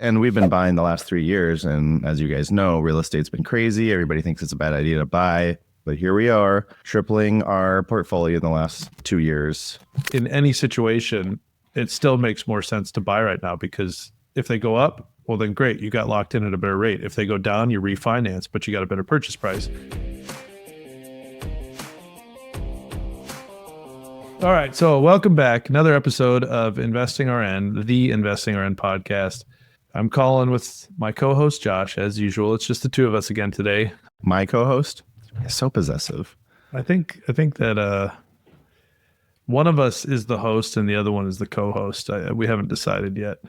And we've been buying the last 3 years. And as you guys know, real estate's been crazy. Everybody thinks it's a bad idea to buy. But here we are, tripling our portfolio in the last 2 years. In any situation, it still makes more sense to buy right now, because if they go up, well, then great. You got locked in at a better rate. If they go down, you refinance, but you got a better purchase price. All right. So welcome back. Another episode of Investing RN, the Investing RN podcast. I'm Colin with my co-host, Josh, as usual. It's just the two of us again today. My co-host is so possessive. I think that one of us is the host and the other one is the co-host. We haven't decided yet,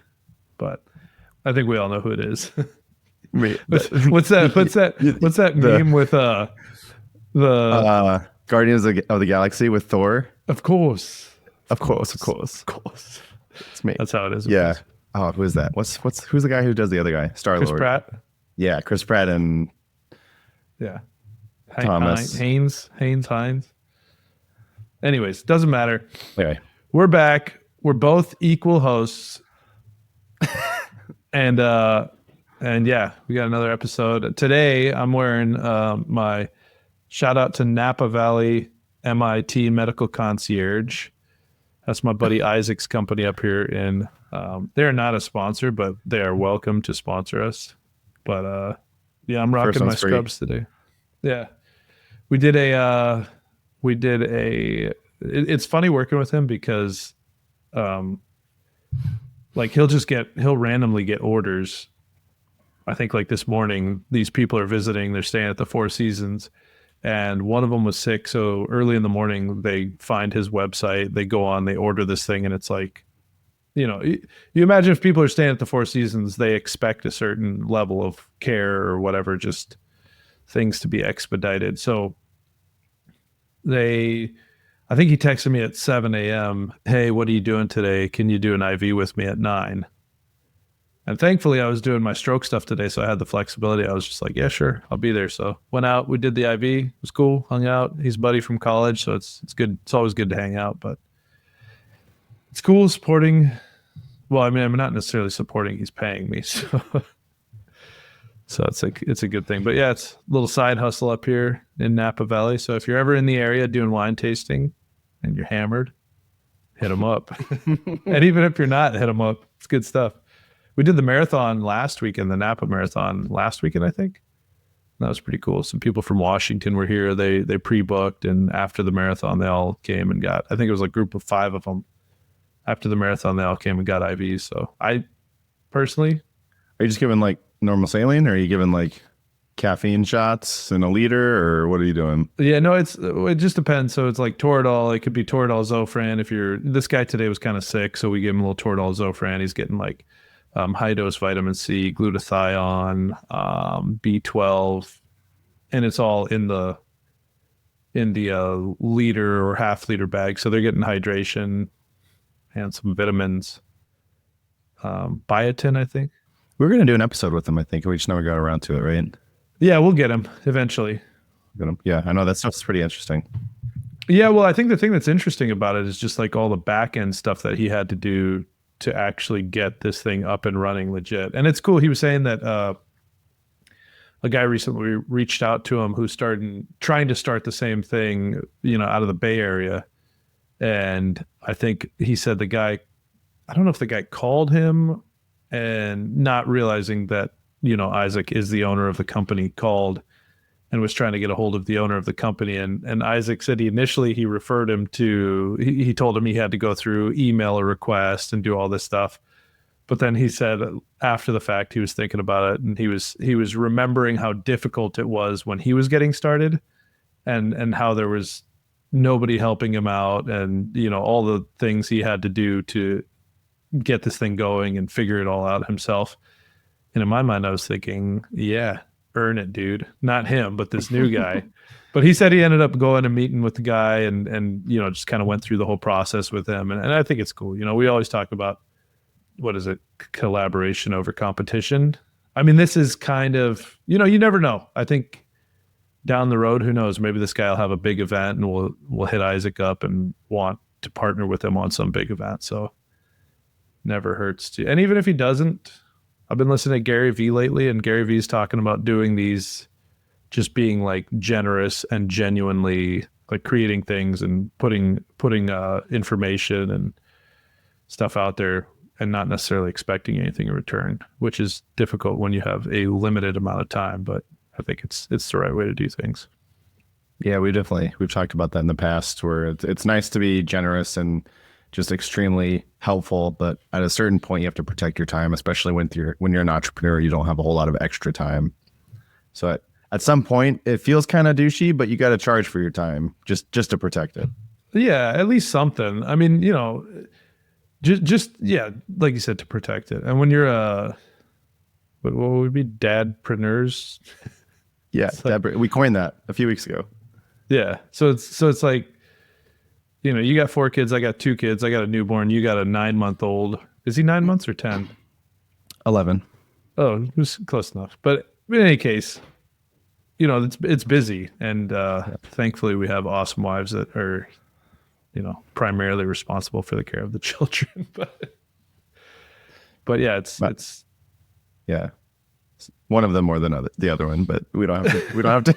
but I think we all know who it is. What's that meme with the Guardians of the Galaxy with Thor? Of course. It's me. That's how it is. Yeah. Oh, who is that? Who's the guy who does the other guy? Star-Lord. Chris Pratt. Yeah, Chris Pratt and Thomas Haynes. Anyways, doesn't matter. Anyway, we're back. We're both equal hosts. and yeah, we got another episode. Today I'm wearing my shout out to Napa Valley MIT Medical Concierge. That's my buddy Isaac's company up here in they're not a sponsor, but they are welcome to sponsor us. But yeah, I'm rocking my scrubs today. Yeah. It's funny working with him because like he'll randomly get orders. I think like this morning, these people are visiting, they're staying at the Four Seasons, and one of them was sick. So early in the morning, they find his website, they go on, they order this thing, and it's like, you know, you imagine if people are staying at the Four Seasons, they expect a certain level of care or whatever, just things to be expedited. So I think he texted me at 7 a.m. Hey, what are you doing today? Can you do an IV with me at 9? And thankfully I was doing my stroke stuff today, so I had the flexibility. I was just like, yeah, sure, I'll be there. So went out, we did the IV. It was cool, hung out. He's a buddy from college, so it's good. It's always good to hang out, but it's cool supporting. Well, I mean, I'm not necessarily supporting, he's paying me. So it's a good thing. But yeah, it's a little side hustle up here in Napa Valley. So if you're ever in the area doing wine tasting and you're hammered, hit them up. And even if you're not, hit them up. It's good stuff. We did the marathon last weekend, the Napa Marathon last weekend, I think. That was pretty cool. Some people from Washington were here. They pre-booked, and after the marathon, they all came and got, I think it was like a group of 5 of them. After the marathon, they all came and got IVs. So I personally... Are you just giving like normal saline, or are you giving like caffeine shots in a liter, or what are you doing? Yeah, no, it just depends. So it's like Toradol. It could be Toradol Zofran. This guy today was kind of sick, so we gave him a little Toradol Zofran. He's getting like high dose vitamin C, glutathione, B12, and it's all in the liter or half liter bag. So they're getting hydration and some vitamins. Biotin, I think. We're going to do an episode with him, I think. We just never got around to it, right? Yeah, we'll get him eventually. Yeah, I know that stuff's pretty interesting. Yeah, well, I think the thing that's interesting about it is just like all the back end stuff that he had to do to actually get this thing up and running legit. And it's cool. He was saying that a guy recently reached out to him who's trying to start the same thing, you know, out of the Bay Area. And I think he said I don't know if the guy called him, and not realizing that, you know, Isaac is the owner of the company, called and was trying to get a hold of the owner of the company. And Isaac said he referred him to, he told him he had to go through email a request and do all this stuff. But then he said after the fact, he was thinking about it, and he was remembering how difficult it was when he was getting started, and how there was nobody helping him out, and, you know, all the things he had to do to get this thing going and figure it all out himself. And in my mind, I was thinking, yeah, earn it, dude. Not him, but this new guy. But he said he ended up going and meeting with the guy and you know, just kind of went through the whole process with him. And I think it's cool. You know, we always talk about, what is it? Collaboration over competition. I mean, this is kind of, you know, you never know. I think down the road, who knows? Maybe this guy will have a big event and we'll hit Isaac up and want to partner with him on some big event. So never hurts to. And even if he doesn't, I've been listening to Gary Vee lately, and Gary Vee's talking about doing these, just being like generous and genuinely like creating things and putting information and stuff out there and not necessarily expecting anything in return, which is difficult when you have a limited amount of time. But I think it's the right way to do things. Yeah, we've talked about that in the past, where it's nice to be generous and just extremely helpful, but at a certain point you have to protect your time, especially when you're an entrepreneur. You don't have a whole lot of extra time. So at some point it feels kind of douchey, but you got to charge for your time just to protect it. Yeah, at least something. I mean, just yeah, like you said, to protect it. And when you're what would be dadpreneurs? Yeah, we coined that a few weeks ago. Yeah. So it's like, you got 4 kids, I got 2 kids, I got a newborn, you got a 9-month-old. Is he 9 months or 10? 11. Oh, it was close enough. But in any case, it's busy, and thankfully we have awesome wives that are, primarily responsible for the care of the children. But yeah, it's yeah. One of them more than the other one, but we don't have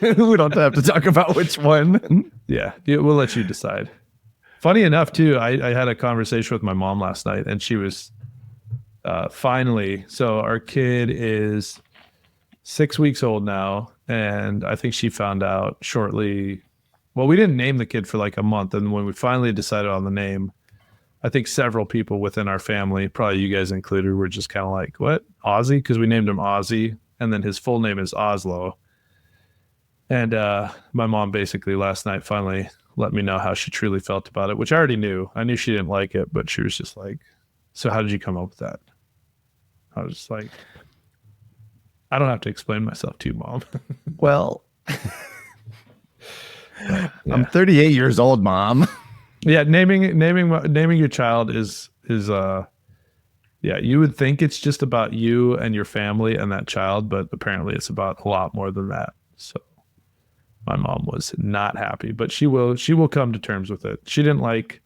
to talk about which one. Yeah, we'll let you decide. Funny enough, too, I had a conversation with my mom last night, and she was finally. So our kid is 6 weeks old now, and I think she found out shortly. Well, we didn't name the kid for like a month, and when we finally decided on the name, I think several people within our family, probably you guys included, were just kind of like, "What, Ozzy?" Because we named him Ozzy, and then his full name is Oslo. And my mom basically last night finally let me know how she truly felt about it, which I already knew. I knew she didn't like it, but she was just like, "So how did you come up with that?" I was just like, "I don't have to explain myself to you, Mom." Well, yeah. I'm 38 years old, Mom. Yeah, naming your child is yeah, you would think it's just about you and your family and that child, but apparently it's about a lot more than that. So my mom was not happy, but she will come to terms with it. She didn't like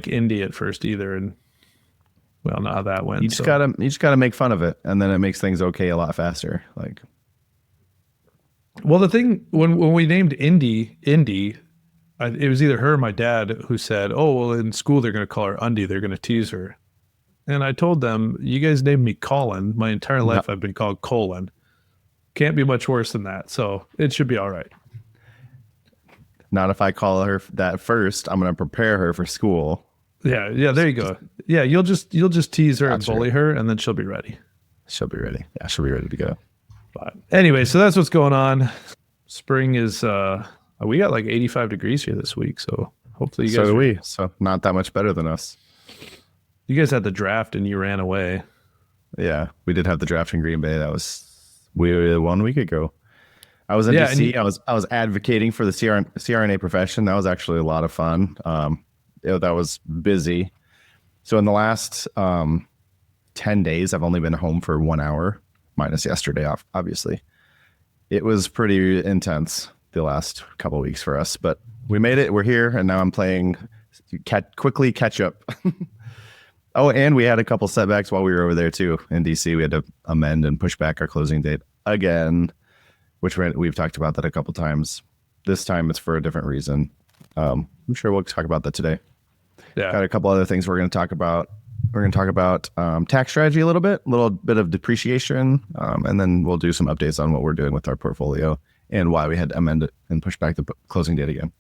Indy at first either, and we all know how that went. You just gotta make fun of it, and then it makes things okay a lot faster. Like, well, the thing when we named Indy, it was either her or my dad who said, "Oh, well, in school they're going to call her Undy. They're going to tease her." And I told them, "You guys named me Colin. My entire life I've been called Colin. Can't be much worse than that. So it should be all right." Not if I call her that first. I'm going to prepare her for school. Yeah. There you go. Yeah, you'll just tease her and bully her, and then she'll be ready. She'll be ready. Yeah, she'll be ready to go. But anyway, so that's what's going on. Spring is we got like 85 degrees here this week, so hopefully you guys. So do we. So not that much better than us. You guys had the draft and you ran away. Yeah, we did have the draft in Green Bay. That was 1 week ago. I was in DC. I was advocating for the CRNA profession. That was actually a lot of fun. That was busy. So in the last 10 days, I've only been home for 1 hour, minus yesterday off, obviously. It was pretty intense the last couple of weeks for us, but we made it. We're here, and now I'm playing quickly catch up. Oh, and we had a couple setbacks while we were over there too in DC. We had to amend and push back our closing date again, which we've talked about that a couple times. This time it's for a different reason. I'm sure we'll talk about that today. Yeah, got a couple other things we're going to talk about. We're going to talk about tax strategy a little bit of depreciation, and then we'll do some updates on what we're doing with our portfolio and why we had to amend it and push back the closing date again.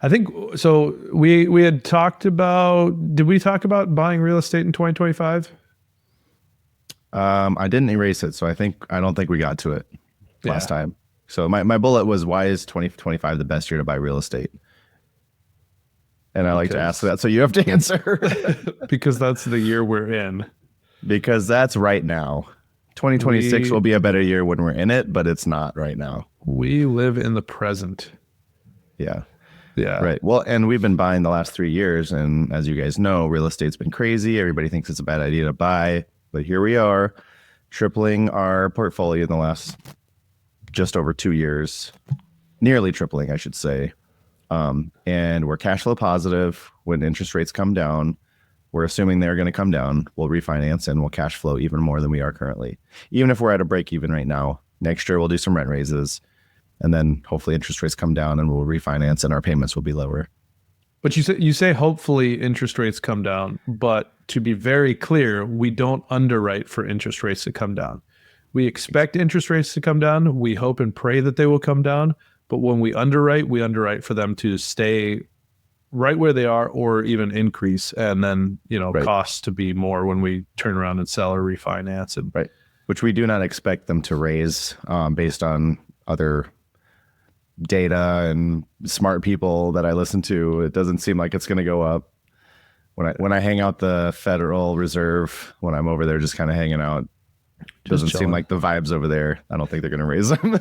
I think so. We had talked about. Did we talk about buying real estate in 2025? I didn't erase it, so I don't think we got to it last time. So my bullet was, why is 2025 the best year to buy real estate? And I like to ask that, so you have to answer. Because that's the year we're in. Because that's right now. 2026 will be a better year when we're in it, but it's not right now. We live in the present. Yeah. Yeah. Right. Well, and we've been buying the last 3 years, and as you guys know, real estate's been crazy. Everybody thinks it's a bad idea to buy, but here we are, tripling our portfolio in the last just over 2 years, nearly tripling, I should say. And we're cash flow positive when interest rates come down. we're assuming they're going to come down. We'll refinance and we'll cash flow even more than we are currently. Even if we're at a break even right now, next year we'll do some rent raises, and then hopefully interest rates come down and we'll refinance and our payments will be lower. But you say hopefully interest rates come down, but to be very clear, we don't underwrite for interest rates to come down. We expect interest rates to come down. We hope and pray that they will come down. But when we underwrite for them to stay right where they are or even increase, and then, Right. costs to be more when we turn around and sell or refinance. And Right. Which we do not expect them to raise based on other data and smart people that I listen to. It doesn't seem like it's going to go up. When I hang out the Federal Reserve, when I'm over there just kind of hanging out, doesn't seem like the vibes over there. I don't think they're going to raise them.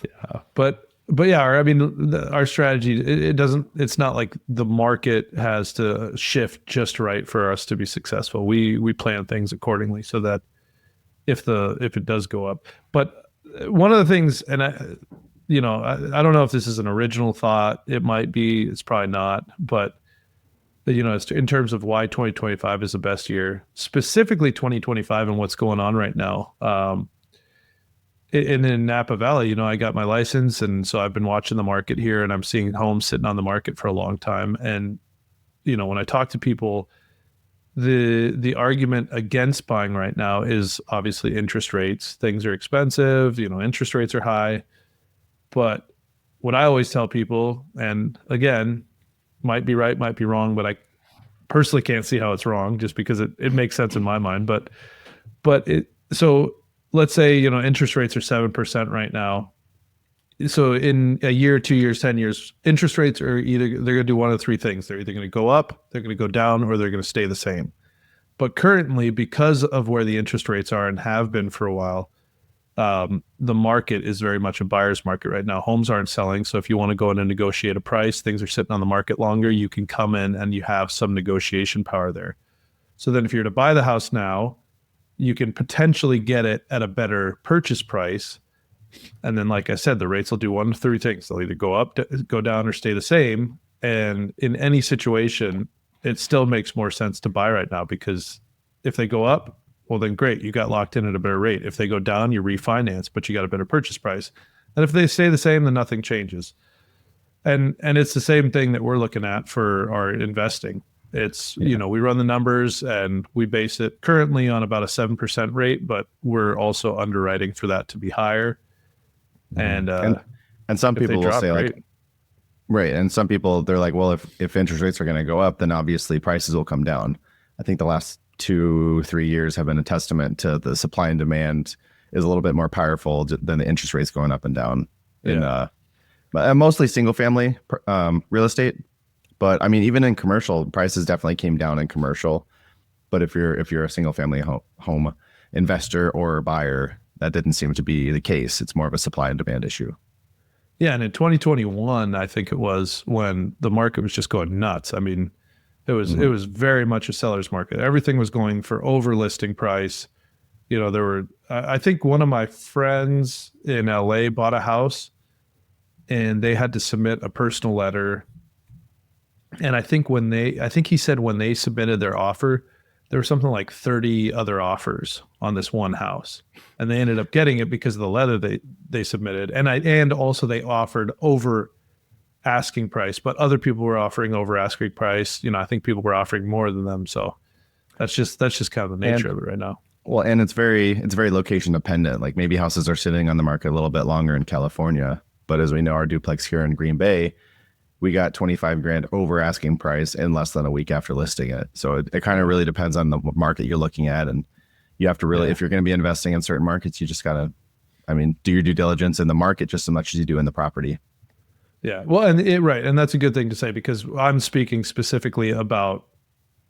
Yeah, but yeah, I mean, our strategy, it's not like the market has to shift just right for us to be successful. We plan things accordingly so that if it does go up. But one of the things, and I don't know if this is an original thought. It might be, it's probably not, but it's in terms of why 2025 is the best year, specifically 2025 and what's going on right now. And in Napa Valley, I got my license, and so I've been watching the market here, and I'm seeing homes sitting on the market for a long time. And when I talk to people, the argument against buying right now is obviously interest rates. Things are expensive, interest rates are high. But what I always tell people, and again, might be right, might be wrong, but I personally can't see how it's wrong, just because it makes sense in my mind. So let's say, interest rates are 7% right now. So in a year, 2 years, 10 years, interest rates are they're going to do one of three things. They're either going to go up, they're going to go down, or they're going to stay the same. But currently, because of where the interest rates are and have been for a while, the market is very much a buyer's market right now. Homes aren't selling. So if you want to go in and negotiate a price, things are sitting on the market longer. You can come in and you have some negotiation power there. So then if you're to buy the house now, you can potentially get it at a better purchase price. And then, like I said, the rates will do one of three things. They'll either go up, go down, or stay the same. And in any situation, it still makes more sense to buy right now, because if they go up, well, then great, you got locked in at a better rate. If they go down, you refinance, but you got a better purchase price. And if they stay the same, then nothing changes. And it's the same thing that we're looking at for our investing. It's, we run the numbers and we base it currently on about a 7% rate, but we're also underwriting for that to be higher. And some people will say, like, right. And some people, they're like, well, if interest rates are going to go up, then obviously prices will come down. I think the last 2-3 years have been a testament to the supply and demand is a little bit more powerful than the interest rates going up and down in mostly single family real estate. But I mean, even in commercial, prices definitely came down in commercial. But if you're a single family home investor or buyer, that didn't seem to be the case. It's more of a supply and demand issue. Yeah, and in 2021, I think it was when the market was just going nuts. I mean, it was very much a seller's market. Everything was going for over listing price. I think one of my friends in LA bought a house, and they had to submit a personal letter. And I think he said when they submitted their offer, there were something like 30 other offers on this one house, and they ended up getting it because of the letter they submitted. And also they offered over asking price, but other people were offering over asking price. I think people were offering more than them. So that's just kind of the nature of it right now. Well, and it's very location dependent. Like, maybe houses are sitting on the market a little bit longer in California, but as we know, our duplex here in Green Bay, we got $25,000 over asking price in less than a week after listing it. So it kind of really depends on the market you're looking at, and you have to really, if you're going to be investing in certain markets, you just gotta, do your due diligence in the market just as much as you do in the property. Yeah, well, and that's a good thing to say, because I'm speaking specifically about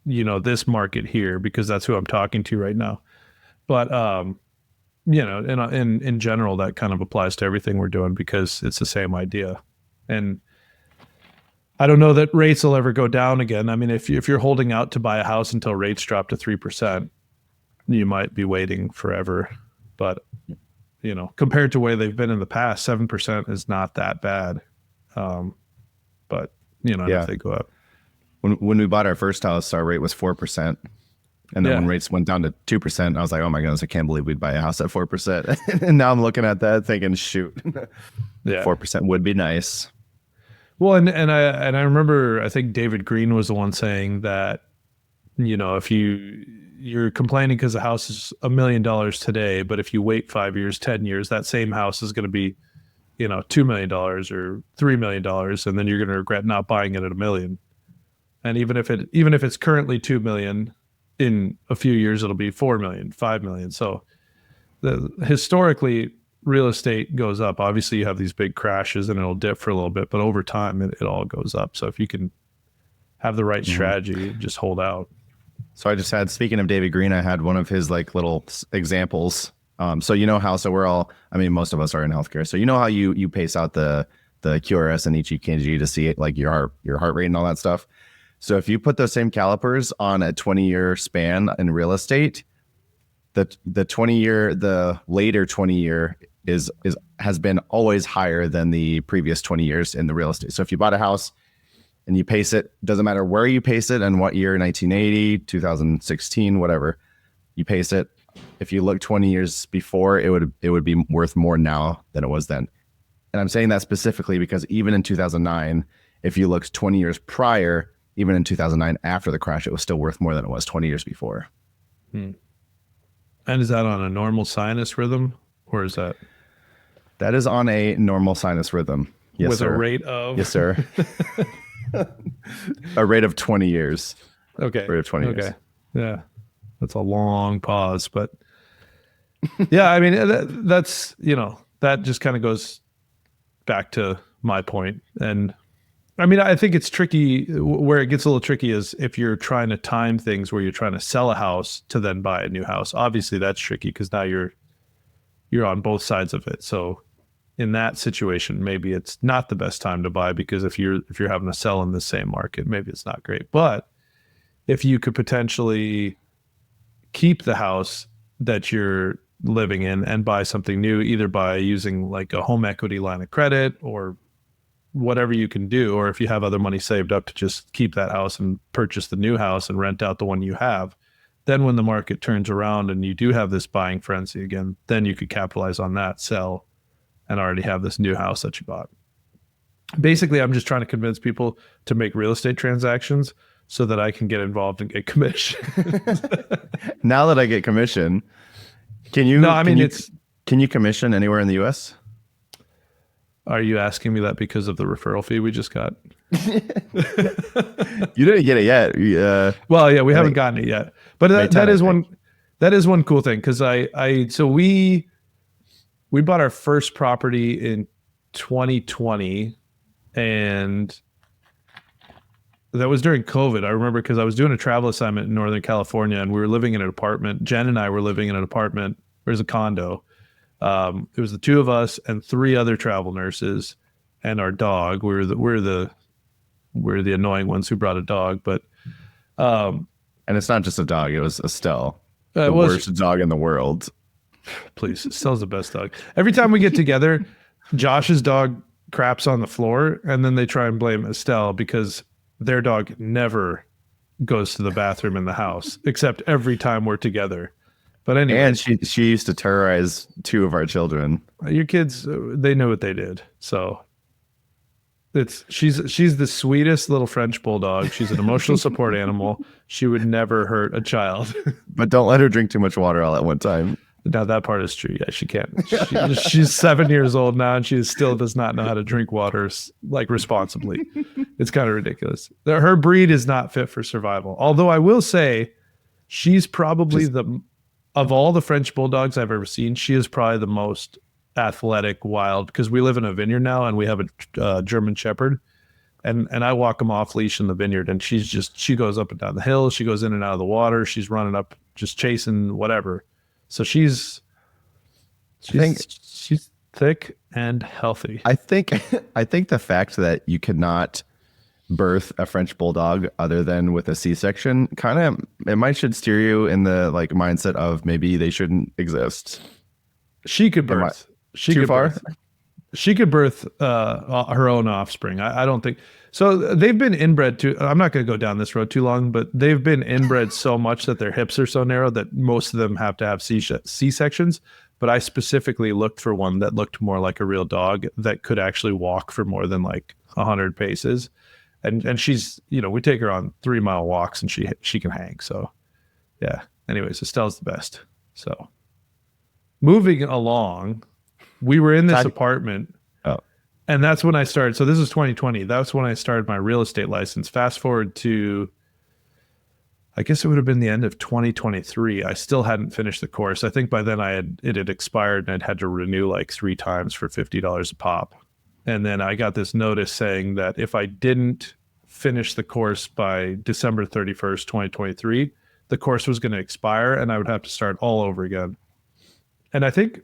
this market here, because that's who I'm talking to right now. But in general, that kind of applies to everything we're doing, because it's the same idea. And I don't know that rates will ever go down again. I mean, if you're holding out to buy a house until rates drop to 3%, you might be waiting forever. But compared to where they've been in the past, 7% is not that bad. But if they go up. when we bought our first house, our rate was 4%. And then when rates went down to 2%, I was like, oh my goodness, I can't believe we'd buy a house at 4%. And now I'm looking at that thinking, shoot, 4% would be nice. Well, and I remember, I think David Greene was the one saying that, if you're complaining because the house is $1 million today, but if you wait 5 years, 10 years, that same house is going to be, $2 million or $3 million, and then you're going to regret not buying it at $1 million. And even if it's currently $2 million, in a few years it'll be $4 million, $5 million. So historically, real estate goes up. Obviously, you have these big crashes and it'll dip for a little bit, but over time it all goes up. So if you can have the right strategy, just hold out. So I just had, speaking of David Greene, I had one of his like little examples. So most of us are in healthcare. So how you pace out the QRS and each EKG to see it, like your heart rate and all that stuff. So if you put those same calipers on a 20-year span in real estate, the later 20-year has been always higher than the previous 20 years in the real estate. So if you bought a house and you pace it, doesn't matter where you pace it and what year, 1980, 2016, whatever, you pace it. If you look 20 years before, it would be worth more now than it was then. And I'm saying that specifically because even in 2009, if you looked 20 years prior, even in 2009 after the crash, it was still worth more than it was 20 years before. And is that on a normal sinus rhythm, or is that? That is on a normal sinus rhythm. Yes, with sir. A rate of? Yes, sir. A rate of 20 years. Okay. Rate of 20 years. Yeah. That's a long pause, but yeah, I mean, that's, that just kind of goes back to my point. And I mean, I think it's tricky. Where it gets a little tricky is if you're trying to time things where you're trying to sell a house to then buy a new house. Obviously that's tricky because now you're on both sides of it. So in that situation, maybe it's not the best time to buy, because if you're having to sell in the same market, maybe it's not great. But if you could potentially keep the house that you're living in and buy something new, either by using like a home equity line of credit or whatever you can do, or if you have other money saved up to just keep that house and purchase the new house and rent out the one you have, then when the market turns around and you do have this buying frenzy again, then you could capitalize on that, sell, and already have this new house that you bought. Basically, I'm just trying to convince people to make real estate transactions so that I can get involved and get commission. Now that I get commission, can you commission anywhere in the US? Are you asking me that because of the referral fee we just got? You didn't get it yet. Well, yeah, we haven't gotten it yet. But that is one cool thing, because so we bought our first property in 2020, and that was during COVID. I remember because I was doing a travel assignment in Northern California, and we were living in an apartment. Jen and I were living in an apartment. There's a condo. It was the two of us and three other travel nurses and our dog. We're the annoying ones who brought a dog, but and it's not just a dog. It was Estelle, the worst dog in the world. Please, Estelle's the best dog. Every time we get together, Josh's dog craps on the floor, and then they try and blame Estelle because their dog never goes to the bathroom in the house, except every time we're together. But anyway. And she used to terrorize two of our children. Your kids, they know what they did. So she's the sweetest little French bulldog. She's an emotional support animal. She would never hurt a child. But don't let her drink too much water all at one time. Now that part is true. Yeah, she can't. She's 7 years old now, and she still does not know how to drink water like responsibly. It's kind of ridiculous. Her breed is not fit for survival. Although I will say, she's probably of all the French bulldogs I've ever seen, she is probably the most athletic, wild, because we live in a vineyard now and we have a German Shepherd, and I walk them off leash in the vineyard, and she goes up and down the hill. She goes in and out of the water. She's running up, just chasing whatever. So she's thick and healthy. I think the fact that you cannot birth a French bulldog other than with a C-section should steer you in the like mindset of maybe they shouldn't exist. She could birth. Too far? she could birth her own offspring. I don't think so. They've been inbred to. I'm not going to go down this road too long, but they've been inbred so much that their hips are so narrow that most of them have to have C-sections. But I specifically looked for one that looked more like a real dog that could actually walk for more than like 100 paces. And she's, we take her on 3-mile walks and she can hang. So yeah. Anyways, Estelle's the best. So moving along, we were in this apartment. Oh. And that's when I started. So this is 2020. That's when I started my real estate license. Fast forward to, I guess it would have been the end of 2023. I still hadn't finished the course. I think by then it had expired and I'd had to renew like 3 times for $50 a pop. And then I got this notice saying that if I didn't finish the course by December 31st, 2023, the course was going to expire and I would have to start all over again. And I think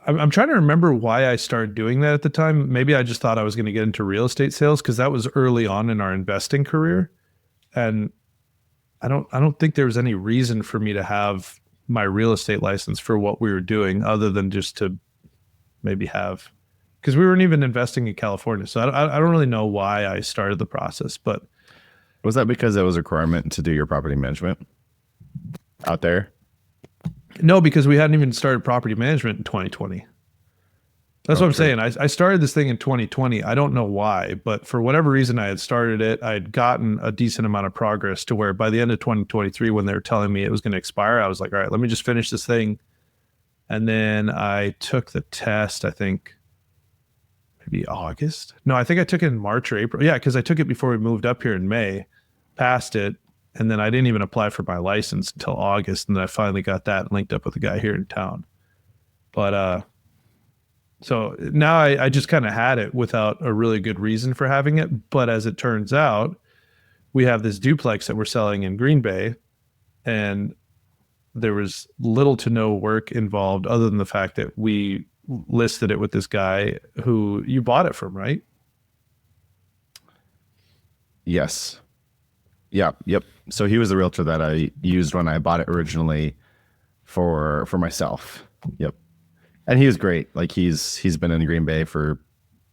I'm trying to remember why I started doing that at the time. Maybe I just thought I was going to get into real estate sales because that was early on in our investing career. And I don't think there was any reason for me to have my real estate license for what we were doing other than just to maybe have, because we weren't even investing in California. So I don't really know why I started the process, but. Was that because it was a requirement to do your property management out there? No, because we hadn't even started property management in 2020. That's what I'm saying. I started this thing in 2020. I don't know why, but for whatever reason, I had started it. I had gotten a decent amount of progress to where by the end of 2023, when they were telling me it was going to expire, I was like, all right, let me just finish this thing. And then I took the test, I think maybe August. No, I think I took it in March or April. Yeah, because I took it before we moved up here in May, passed it. And then I didn't even apply for my license until August. And then I finally got that and linked up with a guy here in town. But, so now I just kind of had it without a really good reason for having it. But as it turns out, we have this duplex that we're selling in Green Bay, and there was little to no work involved other than the fact that we listed it with this guy who you bought it from, right? Yes. Yeah. Yep. So he was the realtor that I used when I bought it originally for myself. Yep. And he was great. Like he's been in Green Bay for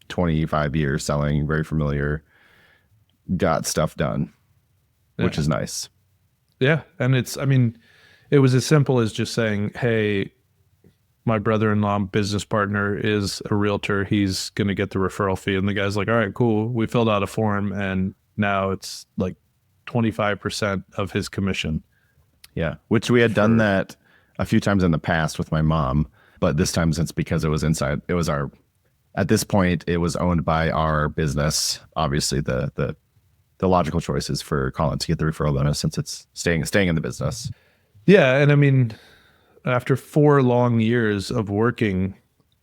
25 years selling, very familiar, got stuff done, which is nice. Yeah. And it was as simple as just saying, hey, my brother-in-law business partner is a realtor. He's going to get the referral fee. And the guy's like, all right, cool. We filled out a form and now it's like 25% of his commission. Yeah. Which we had done that a few times in the past with my mom. But this time, since because it was inside, it was at this point, it was owned by our business. Obviously, the logical choice is for Colin to get the referral bonus since it's staying in the business. Yeah. And after 4 long years of working,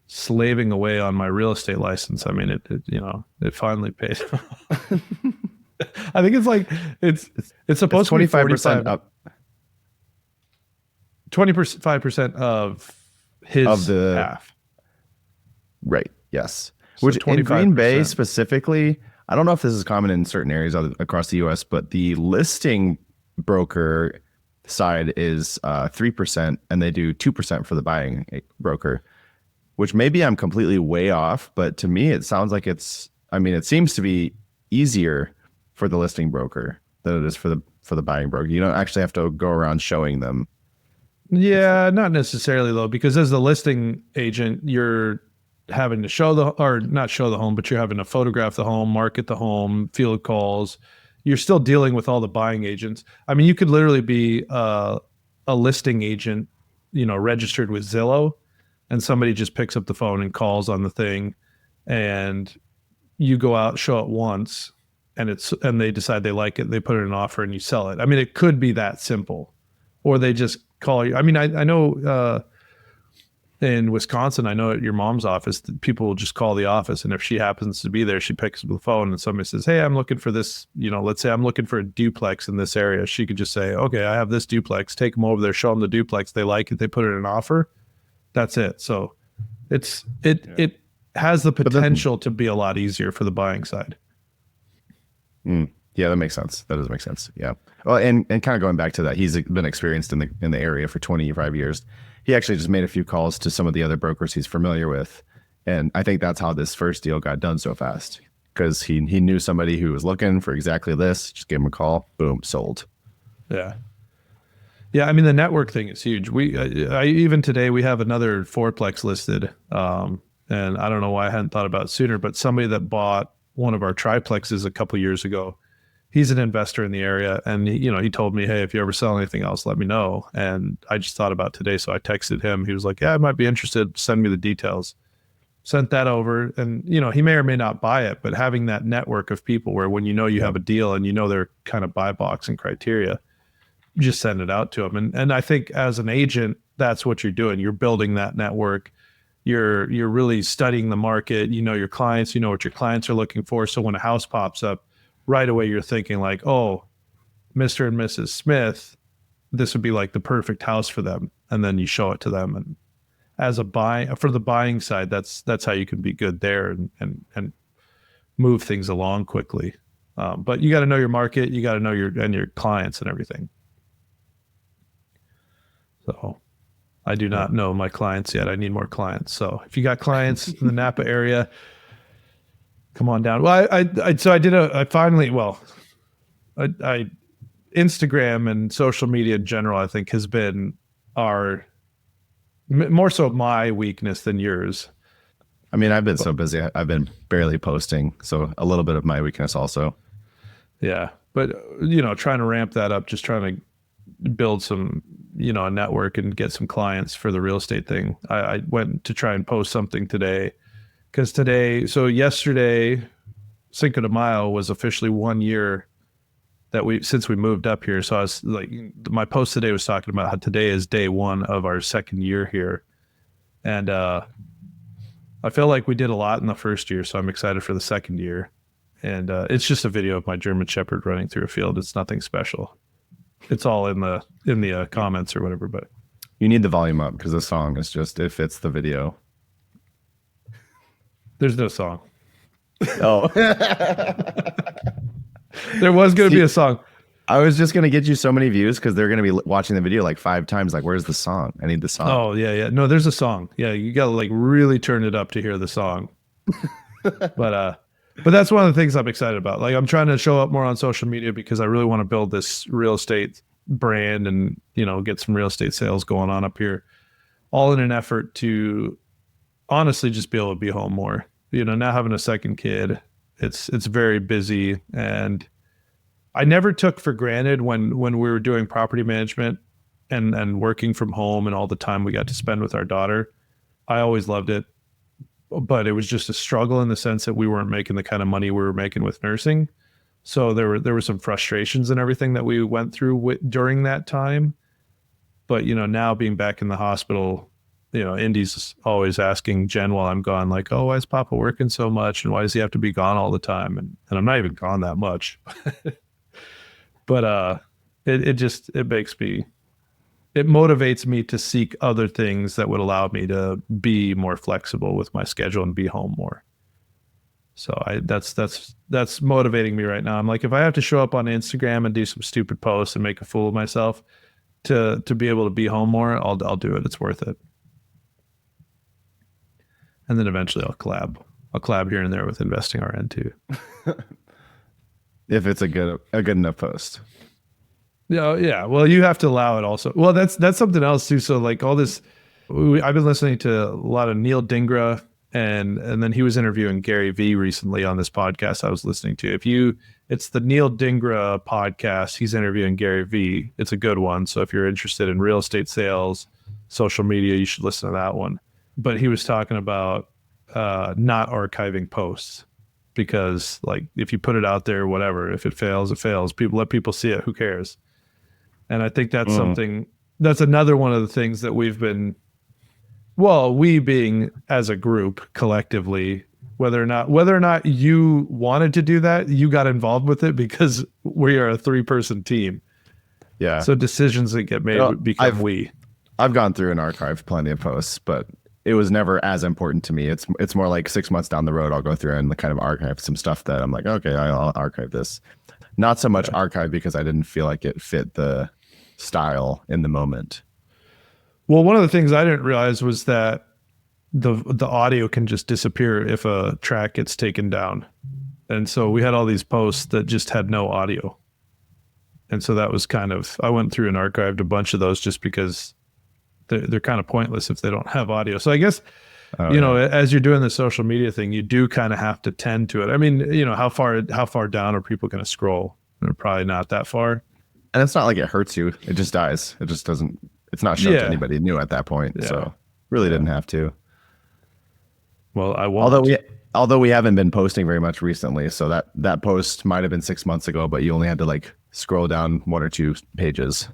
slaving away on my real estate license, it finally paid. I think it's like, it's supposed to be 25% up. 25% of his half. Right. Yes. So which in Green Bay specifically, I don't know if this is common in certain areas across the US, but the listing broker side is 3% and they do 2% for the buying broker, which maybe I'm completely way off, but to me, it sounds like it seems to be easier for the listing broker than it is for the buying broker. You don't actually have to go around showing them. Yeah, not necessarily though, because as the listing agent, you're having to not show the home, but you're having to photograph the home, market the home, field calls. You're still dealing with all the buying agents. You could literally be a listing agent, registered with Zillow, and somebody just picks up the phone and calls on the thing, and you go out, show it once, and they decide they like it, they put in an offer, and you sell it. It could be that simple, or they just call you. I know in Wisconsin, I know at your mom's office, people will just call the office. And if she happens to be there, she picks up the phone and somebody says, hey, I'm looking for this, let's say I'm looking for a duplex in this area. She could just say, okay, I have this duplex, take them over there, show them the duplex. They like it. They put in an offer. That's it. So it has the potential to be a lot easier for the buying side. Yeah, that makes sense. That does make sense. Yeah. Well, and kind of going back to that, he's been experienced in the area for 25 years. he actually just made a few calls to some of the other brokers he's familiar with. And I think that's how this first deal got done so fast, because he knew somebody who was looking for exactly this, just gave him a call, boom, sold. Yeah. Yeah, I mean, the network thing is huge. I even today, we have another fourplex listed. And I don't know why I hadn't thought about it sooner, but somebody that bought one of our triplexes a couple years ago, he's an investor in the area. And he told me, hey, if you ever sell anything else, let me know. And I just thought about today. So I texted him. He was like, yeah, I might be interested. Send me the details. Sent that over. And, he may or may not buy it, but having that network of people where when you have a deal and their kind of buy box and criteria, just send it out to them. And I think as an agent, that's what you're doing. You're building that network. You're really studying the market. Your clients, what your clients are looking for. So when a house pops up, right away you're thinking like, oh, Mr. and Mrs. Smith, this would be like the perfect house for them. And then you show it to them. And as for the buying side, that's how you can be good there and move things along quickly. But you got to know your market. You got to know your clients and everything. So I do not know my clients yet. I need more clients. So if you got clients in the Napa area, come on down. Well, I Instagram and social media in general, I think has been more so my weakness than yours. I mean, I've been so busy. I've been barely posting. So a little bit of my weakness also. Yeah. But, trying to ramp that up, just trying to build some, a network and get some clients for the real estate thing. I went to try and post something today because yesterday, Cinco de Mayo was officially 1 year since we moved up here. So I was like, my post today was talking about how today is day one of our second year here. And I feel like we did a lot in the first year, so I'm excited for the second year. And it's just a video of my German Shepherd running through a field. It's nothing special. It's all in the comments or whatever, but you need the volume up because the song is just, it fits the video. There's no song. Oh. There was going to be a song. I was just going to get you so many views because they're going to be watching the video like 5 times. Like, where's the song? I need the song. Oh, yeah. No, there's a song. Yeah, you got to like really turn it up to hear the song. But that's one of the things I'm excited about. Like, I'm trying to show up more on social media because I really want to build this real estate brand and, get some real estate sales going on up here, all in an effort to honestly just be able to be home more. Now having a second kid, it's very busy. And I never took for granted when we were doing property management and working from home and all the time we got to spend with our daughter. I always loved it. But it was just a struggle in the sense that we weren't making the kind of money we were making with nursing. So there were some frustrations and everything that we went through during that time. But, now being back in the hospital, Indy's always asking Jen while I'm gone, like, oh, why is Papa working so much? And why does he have to be gone all the time? And I'm not even gone that much. But it motivates me to seek other things that would allow me to be more flexible with my schedule and be home more. So that's motivating me right now. I'm like, if I have to show up on Instagram and do some stupid posts and make a fool of myself to be able to be home more, I'll do it. It's worth it. And then eventually I'll collab here and there with Investing RN too. If it's a good enough post. Yeah. Well, you have to allow it also. Well, that's something else too. So like all this, I've been listening to a lot of Neil Dingra and then he was interviewing Gary Vee recently on this podcast I was listening to. It's the Neil Dingra podcast. He's interviewing Gary Vee. It's a good one. So if you're interested in real estate sales, social media, you should listen to that one. But he was talking about not archiving posts because like if you put it out there, whatever, if it fails, it fails. Let people see it. Who cares? And I think that's that's another one of the things that we being as a group collectively, whether or not you wanted to do that, you got involved with it because we are a 3-person team. Yeah. So decisions that get made become I've gone through and archived plenty of posts, but it was never as important to me. It's more like 6 months down the road, I'll go through and kind of archive some stuff that I'm like, okay, I'll archive this. Not so much archive because I didn't feel like it fit the style in the moment. Well, one of the things I didn't realize was that the audio can just disappear if a track gets taken down. And so we had all these posts that just had no audio. And so that was kind of, I went through and archived a bunch of those just because they're kind of pointless if they don't have audio. So I guess, as you're doing the social media thing, you do kind of have to tend to it. I mean, how far down are people going to scroll? They're probably not that far. And it's not like it hurts you. It just dies. It just doesn't, it's not shown to anybody new at that point. Yeah. So really didn't have to. Well, I won't. Although we haven't been posting very much recently. So that post might've been 6 months ago, but you only had to like scroll down 1 or 2 pages.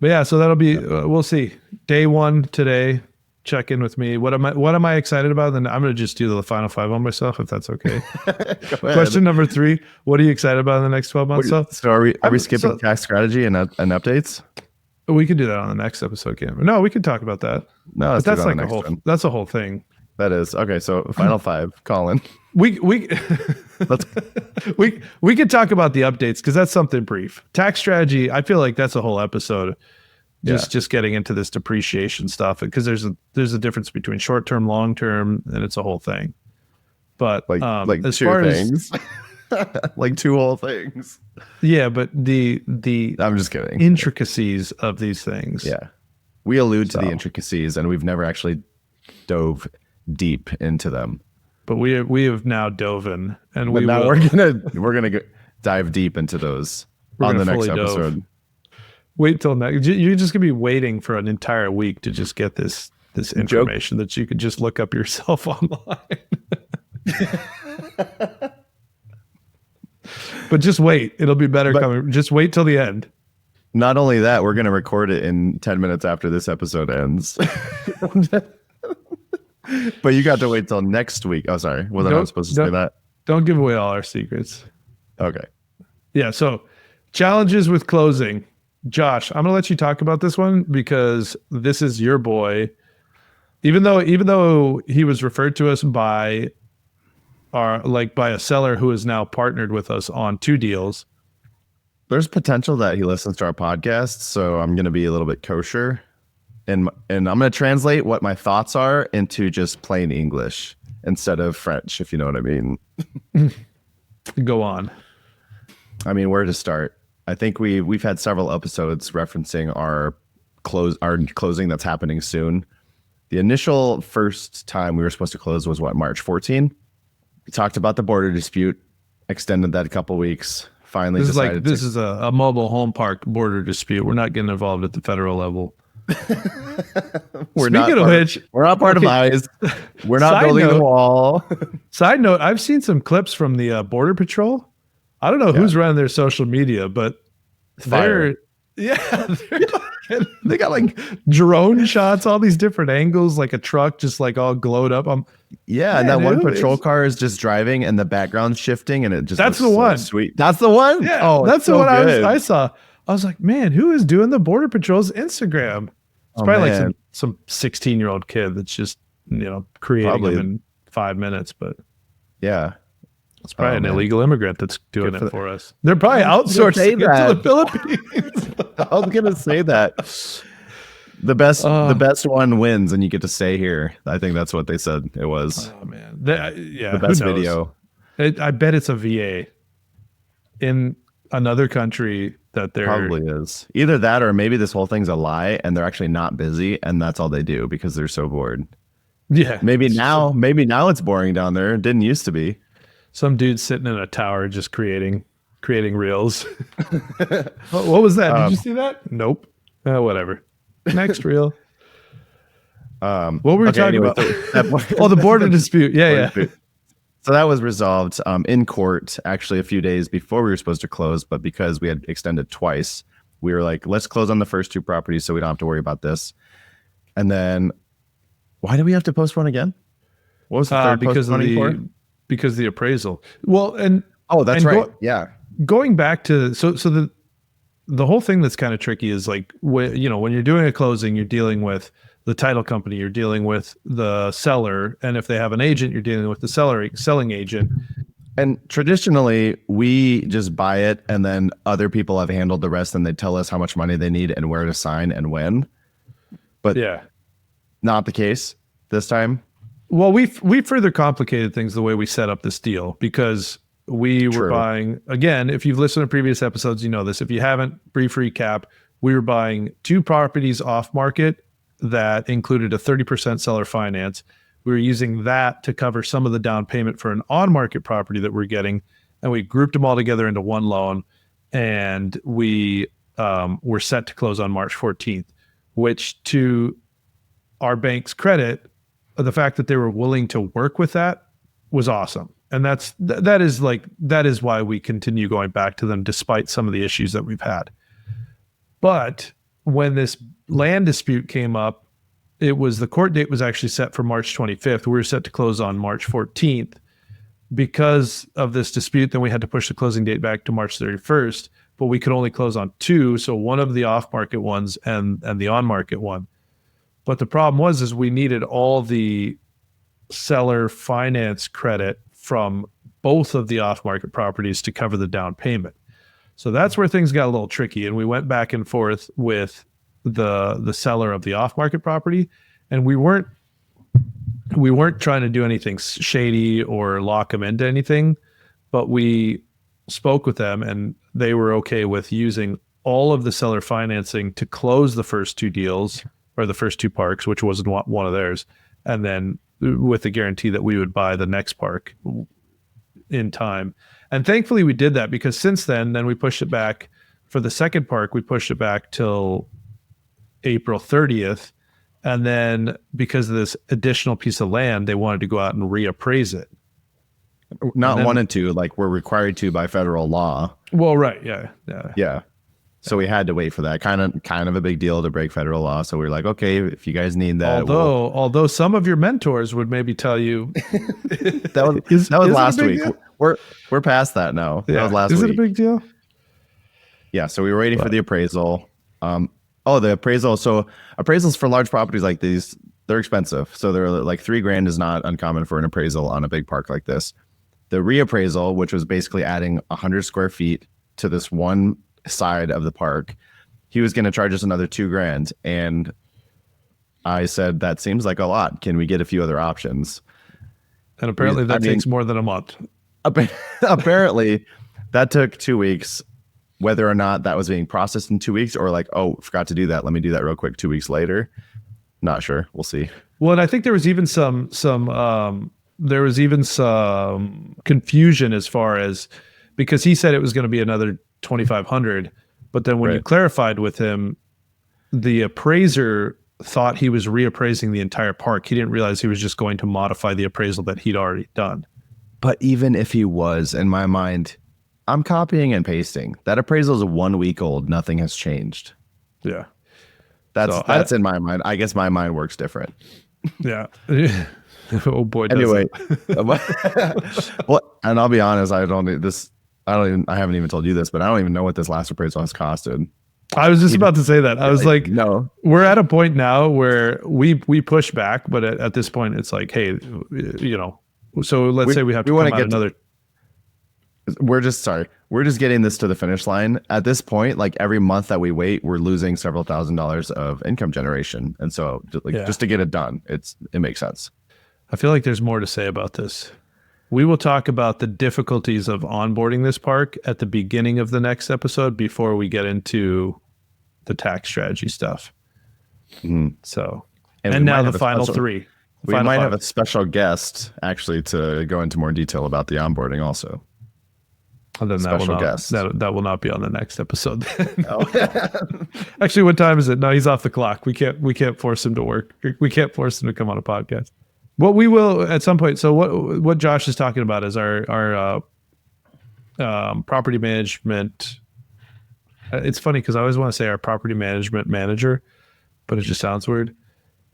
But yeah, so that'll be, we'll see. Day 1 today, check in with me. What am I excited about? Then I'm going to just do the final 5 on myself, if that's okay. Question number 3, what are you excited about in the next 12 months? So are we skipping tax strategy and updates? We can do that on the next episode, Cam. No, we can talk about that. No, that's like that's a whole thing. That is. Okay, so final 5, Colin. We could talk about the updates because that's something brief. Tax strategy, I feel like that's a whole episode. Just getting into this depreciation stuff, because there's a difference between short term, long term, and it's a whole thing. But like as 2 far things, like 2 whole things. Yeah, but the I'm just kidding. Intricacies of these things. Yeah, we allude to the intricacies, and we've never actually dove deep into them. But we have now dove in, and we're gonna dive deep into those on the next episode. Wait till next. You're just gonna be waiting for an entire week to just get this information that you could just look up yourself online. But just wait; it'll be better coming. Just wait till the end. Not only that, we're gonna record it in 10 minutes after this episode ends. But you got to wait till next week. Oh, sorry. Wasn't I supposed to say that? Don't give away all our secrets. Okay. Yeah. So challenges with closing. Josh, I'm going to let you talk about this one because this is your boy. Even though he was referred to us by a seller who is now partnered with us on 2 deals. There's potential that he listens to our podcast. So I'm going to be a little bit kosher. And I'm going to translate what my thoughts are into just plain English instead of French, if you know what I mean. Go on. I mean, where to start? I think we've had several episodes referencing our closing that's happening soon. The initial first time we were supposed to close was March 14. We talked about the border dispute, extended that a couple weeks. Finally, this is a mobile home park border dispute. We're not getting involved at the federal level. We're not part of ICE. We're not building the wall. Side note, I've seen some clips from the Border Patrol. I don't know who's running their social media, but they got like drone shots, all these different angles, like a truck just like all glowed up. And that one patrol car is just driving and the background's shifting and it just that's the one. Sweet. That's the one? Yeah. Oh, that's the one I saw. I was like, man, who is doing the Border Patrol's Instagram? It's probably like some 16-year-old kid that's just, creating them in 5 minutes. But yeah, it's probably an illegal immigrant that's doing it for us. They're probably outsourcing it to the Philippines. I was going to say that. The best one wins and you get to stay here. I think that's what they said it was. Oh, man. The best video. I bet it's a VA in another country that they're probably is. Either that or maybe this whole thing's a lie and they're actually not busy and that's all they do because they're so bored. Yeah. Maybe now it's boring down there. It didn't used to be. Some dude sitting in a tower just creating reels. What was that? Did you see that? Nope. Whatever. Next reel. What were we talking about? The border dispute. Yeah. So that was resolved in court actually a few days before we were supposed to close, but because we had extended twice, we were like, let's close on the first 2 properties so we don't have to worry about this. And then why did we have to postpone again? What was the third postponing for? Because the appraisal. Well, and that's right. Going back to so the whole thing that's kind of tricky is like when you're doing a closing, you're dealing with the title company, you're dealing with the seller, and if they have an agent, you're dealing with the selling agent. And traditionally, we just buy it, and then other people have handled the rest, and they tell us how much money they need and where to sign and when. but not the case this time. Well, we further complicated things the way we set up this deal, because we were buying, again, if you've listened to previous episodes, you know this. If you haven't, brief recap, we were buying 2 properties off market that included a 30% seller finance. We were using that to cover some of the down payment for an on-market property that we're getting, and we grouped them all together into one loan, and we were set to close on March 14th, which, to our bank's credit, the fact that they were willing to work with that was awesome. And that is why we continue going back to them despite some of the issues that we've had. But when this land dispute came up, the court date was actually set for March 25th. We were set to close on March 14th. Because of this dispute, then we had to push the closing date back to March 31st, but we could only close on 2. So one of the off-market ones and the on-market one. But the problem is we needed all the seller finance credit from both of the off-market properties to cover the down payment. So that's where things got a little tricky. And we went back and forth with the seller of the off-market property, and we weren't trying to do anything shady or lock them into anything, but we spoke with them and they were okay with using all of the seller financing to close the first 2 deals, or the first 2 parks, which wasn't one of theirs. And then with the guarantee that we would buy the next park in time. And thankfully we did that, because since then we pushed it back for the second park. We pushed it back till April 30th. And then because of this additional piece of land, they wanted to go out and reappraise it. Not wanted to, like we're required to by federal law. Well, right. Yeah. So we had to wait for that. Kind of a big deal to break federal law. So we were like, okay, if you guys need that. Although some of your mentors would maybe tell you that was last week. We're past that now. Yeah. That was last week. Is it a big deal? Yeah. So we were waiting for the appraisal. The appraisal. So appraisals for large properties like these, they're expensive. So they're like $3,000 is not uncommon for an appraisal on a big park like this. The reappraisal, which was basically adding 100 square feet to this one side of the park, he was going to charge us another $2,000. And I said, that seems like a lot. Can we get a few other options? And apparently takes more than a month. Apparently that took 2 weeks. Whether or not that was being processed in 2 weeks, or like, oh, forgot to do that, let me do that real quick 2 weeks later. Not sure. We'll see. Well, and I think there was even some confusion as far as, because he said it was going to be another $2,500, but then when you clarified with him, the appraiser thought he was reappraising the entire park. He didn't realize he was just going to modify the appraisal that he'd already done. But even if he was, in my mind, I'm copying and pasting. That appraisal is 1 week old. Nothing has changed. Yeah. That's in my mind. I guess my mind works different. Yeah. Oh boy. Anyway. Well, and I'll be honest, I haven't even told you this, but I don't even know what this last appraisal has costed. I was just about to say that. I was like, no, we're at a point now where we push back, but at this point it's like, hey, so let's say we have to come out another. We're just getting this to the finish line. At this point, like every month that we wait, we're losing several $1,000s of income generation. And so just to get it done, it makes sense. I feel like there's more to say about this. We will talk about the difficulties of onboarding this park at the beginning of the next episode before we get into the tax strategy stuff. Mm-hmm. So, and now the final 3. We might have a special guest actually to go into more detail about the onboarding also. And then that will not be on the next episode. Actually, what time is it? No, he's off the clock. We can't force him to work. We can't force him to come on a podcast. What we will at some point. So what Josh is talking about is our property management. It's funny because I always want to say our property management manager, but it just sounds weird.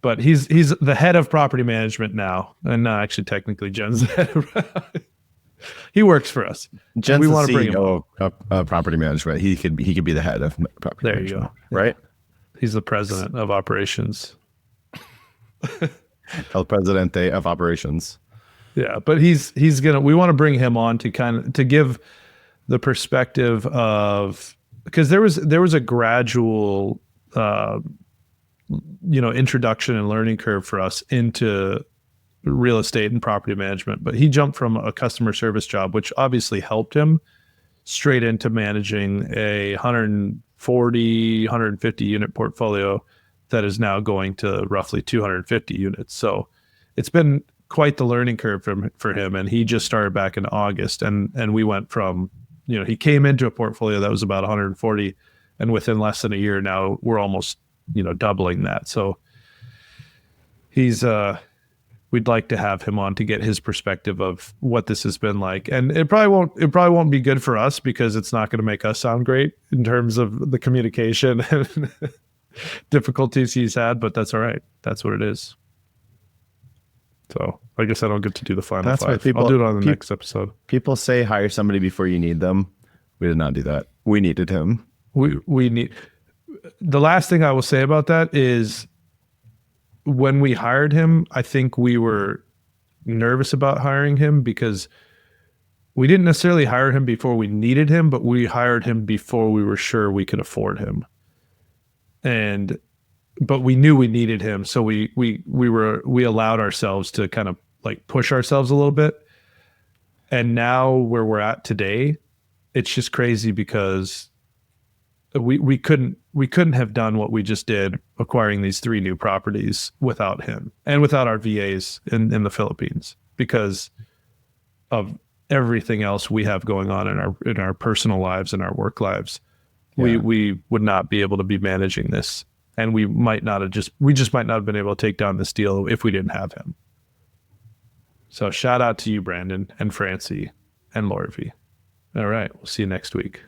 But he's the head of property management now, and not actually technically Jen's the head of. He works for us. Jen's the CEO of property management. He could be the head of property management. There you go. Right? He's the president of operations. El Presidente of operations. Yeah, but we want to bring him on to give the perspective of, because there was a gradual introduction and learning curve for us into real estate and property management. But he jumped from a customer service job, which obviously helped him, straight into managing a 140, 150 unit portfolio that is now going to roughly 250 units. So it's been quite the learning curve for him. And he just started back in August, and we went from, he came into a portfolio that was about 140, and within less than a year now we're almost, doubling that. So he's, we'd like to have him on to get his perspective of what this has been like. And it probably won't be good for us, because it's not going to make us sound great in terms of the communication and difficulties he's had, but that's all right. That's what it is. So I guess I don't get to do the final five. I'll do it on the next episode. People say hire somebody before you need them. We did not do that. We needed him. We need. The last thing I will say about that is, when we hired him, I think we were nervous about hiring him because we didn't necessarily hire him before we needed him, but we hired him before we were sure we could afford him. But we knew we needed him, so we allowed ourselves to kind of like push ourselves a little bit. And now where we're at today, it's just crazy because we couldn't have done what we just did, acquiring these 3 new properties, without him and without our VAs in the Philippines, because of everything else we have going on in our personal lives and our work lives. Yeah. We would not be able to be managing this, and we just might not have been able to take down this deal if we didn't have him. So shout out to you, Brandon and Francie and Lorvie. All right, we'll see you next week.